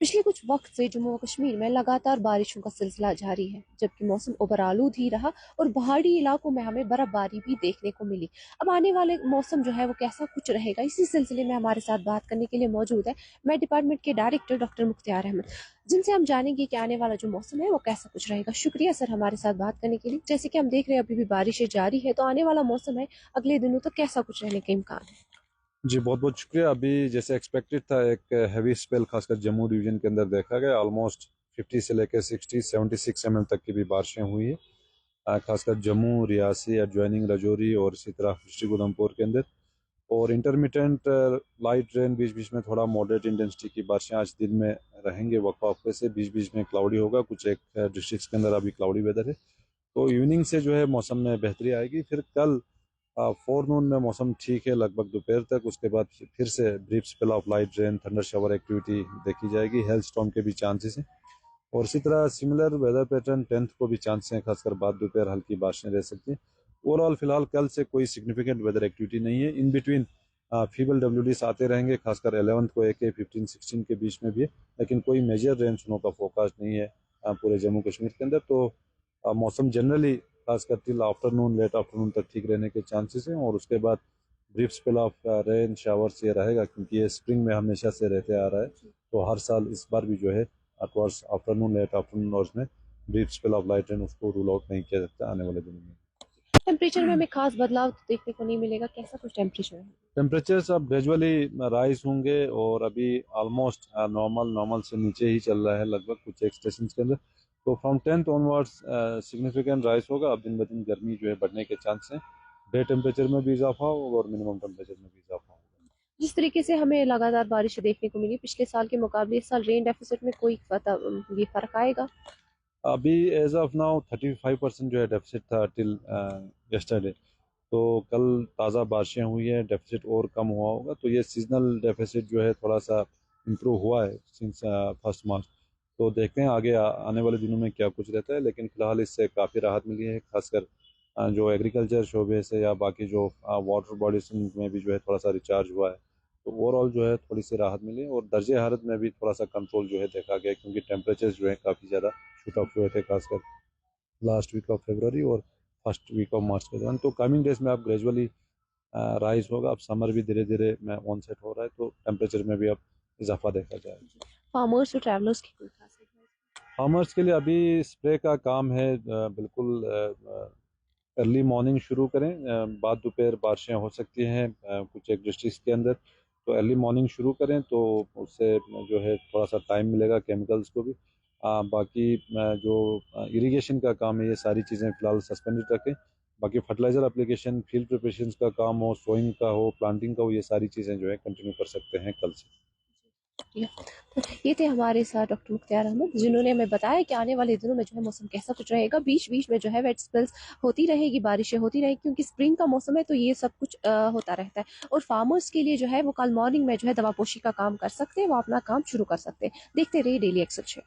पिछले कुछ वक्त से जम्मू व कश्मीर में लगातार बारिशों का सिलसिला जारी है, जबकि मौसम ओवरआलूद ही रहा और पहाड़ी इलाकों में हमें बर्फबारी भी देखने को मिली। अब आने वाले मौसम जो है वो कैसा कुछ रहेगा, इसी सिलसिले में हमारे साथ बात करने के लिए मौजूद है मेट डिपार्टमेंट के डायरेक्टर डॉक्टर मुख्तियार अहमद, जिनसे हम जानेंगे कि आने वाला जो मौसम है वो कैसा कुछ रहेगा। शुक्रिया सर हमारे साथ बात करने के लिए। जैसे कि हम देख रहे हैं अभी भी बारिशें जारी है, तो आने वाला मौसम है अगले दिनों तक कैसा कुछ रहने के इम्कान है? जी बहुत बहुत शुक्रिया। अभी जैसे एक्सपेक्टेड था एक हैवी स्पेल खासकर जम्मू डिवीजन के अंदर देखा गया। ऑलमोस्ट 50 से लेकर 60-76 mm तक की भी बारिशें हुई है, खासकर जम्मू, रियासी, एडजॉइनिंग रजौरी और इसी तरह डिस्ट्रिक्ट उधमपुर के अंदर। और इंटरमिटेंट लाइट रेन, बीच बीच में थोड़ा मॉडरेट इंटेंसिटी की बारिशें आज दिन में रहेंगे। वक्फा वक्फे से बीच बीच में क्लाउडी होगा, कुछ एक डिस्ट्रिक्ट के अंदर अभी क्लाउडी वेदर है। तो इवनिंग से जो है मौसम में बेहतरी आएगी। फिर कल फोरनून में मौसम ठीक है लगभग दोपहर तक। उसके बाद फिर से brief spell of light rain, thunder shower activity देखी जाएगी। हेल स्टॉर्म के भी चांसेस हैं। और इसी तरह सिमिलर वेदर पैटर्न 10th को भी चांस हैं, खासकर बाद दोपहर हल्की बारिशें रह सकती हैं। ओवरऑल फिलहाल कल से कोई सिग्निफिकेंट वेदर एक्टिविटी नहीं है। इन बिटवीन फीबल डब्ल्यूडीज आते रहेंगे, खासकर 11th को AK 15-16 के बीच में भी है, लेकिन कोई मेजर रेन स्नो का फोरकास्ट नहीं है पूरे जम्मू कश्मीर के अंदर। तो मौसम जनरली खासकर टिल आफ्टरनून, लेट आफ्टरनून तक ठीक रहने के चांसेस हैं। और उसके बाद brief spell of rain showers ये रहेगा, क्योंकि ये स्प्रिंग में हमेशा से रहते आ रहा है। तो हर साल इस बार भी जो है towards afternoon, late afternoon hours में brief spell of light rain उसको रूल आउट नहीं किया जाता आने वाले दिनों में। टेम्परेचर में हमें खास बदलाव तो देखने को नहीं मिलेगा, कैसा कुछ टेम्परेचर है? टेम्परेचर्स अब ग्रेजुअली राइज होंगे और अभी ऑलमोस्ट नॉर्मल से नीचे ही चल रहा है लगभग कुछ एक स्टेशन के अंदर। तो from 10th onwards significant rise होगा। अब दिन ब दिन गर्मी जो है बढ़ने के चांस हैं। डे टेम्परेचर में भी इजाफा होगा और मिनिमम टेम्परेचर में भी इजाफा होगा। जिस तरीके से हमें लगातार बारिश देखने को मिली पिछले साल के मुकाबले, इस साल रेन डेफिसिट में कोई ये फर्क आएगा? अभी एज ऑफ नाउ 35% जो है डेफिसिट था टिल यस्टरडे। तो कल ताज़ा बारिशें हुई है, डेफिसिट और कम हुआ होगा। तो ये सीजनल डेफिसिट जो है थोड़ा सा इम्प्रूव हुआ है सिंस 1 मार्च। तो देखते हैं आगे आने वाले दिनों में क्या कुछ रहता है, लेकिन फिलहाल इससे काफ़ी राहत मिली है। खासकर जो एग्रीकल्चर शोबे से या बाकी जो वाटर बॉडीज में भी जो है थोड़ा सा रिचार्ज हुआ है। तो ओवरऑल जो है थोड़ी सी राहत मिली है। और दर्जे हरारत में भी थोड़ा सा कंट्रोल जो है देखा गया, क्योंकि टेम्परेचर जो है काफ़ी ज़्यादा शूट अप हुए थे, खासकर लास्ट वीक ऑफ फरवरी और फर्स्ट वीक ऑफ मार्च के दौरान। तो कमिंग डेज में अब ग्रेजुअली राइज होगा। अब समर भी धीरे धीरे में ऑन सेट हो रहा है, तो टेम्परेचर में भी अब इजाफा देखा जाएगा। फार्मर्स और ट्रैवलर्स की कोई खास एडवाइस? फार्मर्स के लिए अभी स्प्रे का काम है। बिल्कुल अर्ली मॉर्निंग शुरू करें। बाद दोपहर बारिशें हो सकती हैं कुछ एक डिस्ट्रिक्ट के अंदर। तो अर्ली मॉर्निंग शुरू करें तो उससे जो है थोड़ा सा टाइम मिलेगा केमिकल्स को भी। बाकी जो इरिगेशन का काम है ये सारी चीज़ें फिलहाल सस्पेंडेड रखें। बाकी फर्टिलाइजर एप्लीकेशन, फील्ड प्रिपरेशन का काम हो, सोइंग का हो, प्लांटिंग का हो, ये सारी चीज़ें जो है कंटिन्यू कर सकते हैं कल से। ये थे हमारे साथ डॉक्टर मुख्तियार अहमद, जिन्होंने हमें बताया कि आने वाले दिनों में जो है मौसम कैसा कुछ रहेगा। बीच बीच में जो है वेट स्पेल्स होती रहेगी, बारिशें होती रहेगी, क्योंकि स्प्रिंग का मौसम है तो ये सब कुछ होता रहता है। और फार्मर्स के लिए जो है वो कल मॉर्निंग में जो है दवा पोशी का काम कर सकते हैं, वो अपना काम शुरू कर सकते हैं। देखते रहिए डेली एक्सेल।